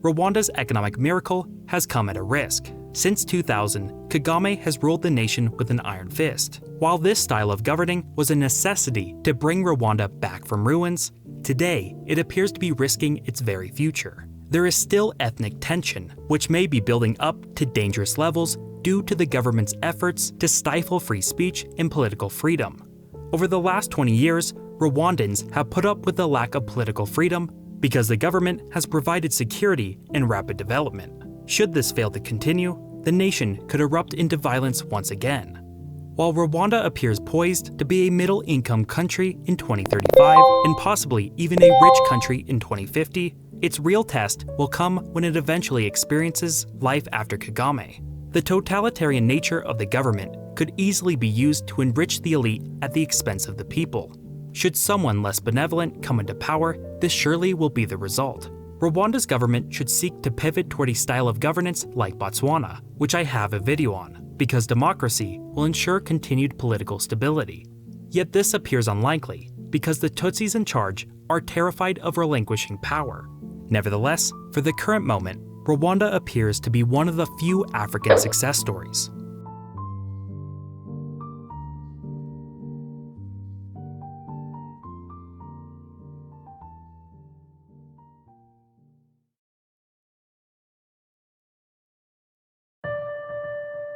Rwanda's economic miracle has come at a risk. Since 2000, Kagame has ruled the nation with an iron fist. While this style of governing was a necessity to bring Rwanda back from ruins, today it appears to be risking its very future. There is still ethnic tension, which may be building up to dangerous levels due to the government's efforts to stifle free speech and political freedom. Over the last 20 years, Rwandans have put up with the lack of political freedom because the government has provided security and rapid development. Should this fail to continue, the nation could erupt into violence once again. While Rwanda appears poised to be a middle-income country in 2035 and possibly even a rich country in 2050, its real test will come when it eventually experiences life after Kagame. The totalitarian nature of the government could easily be used to enrich the elite at the expense of the people. Should someone less benevolent come into power, this surely will be the result. Rwanda's government should seek to pivot toward a style of governance like Botswana, which I have a video on, because democracy will ensure continued political stability. Yet this appears unlikely, because the Tutsis in charge are terrified of relinquishing power. Nevertheless, for the current moment, Rwanda appears to be one of the few African success stories.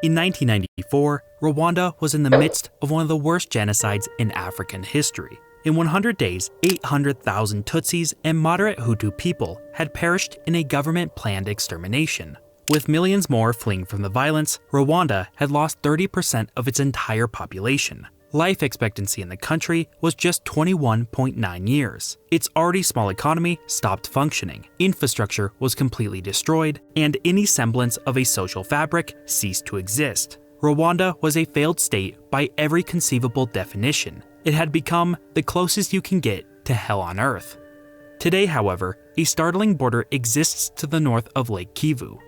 In 1994, Rwanda was in the midst of one of the worst genocides in African history. In 100 days, 800,000 Tutsis and moderate Hutu people had perished in a government-planned extermination. With millions more fleeing from the violence, Rwanda had lost 30% of its entire population. Life expectancy in the country was just 21.9 years. Its already small economy stopped functioning, infrastructure was completely destroyed, and any semblance of a social fabric ceased to exist. Rwanda was a failed state by every conceivable definition. It had become the closest you can get to hell on earth. Today, however, a startling border exists to the north of Lake Kivu.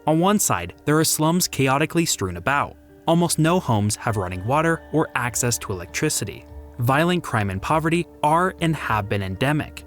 On one side, there are slums chaotically strewn about. Almost no homes have running water or access to electricity. Violent crime and poverty are and have been endemic.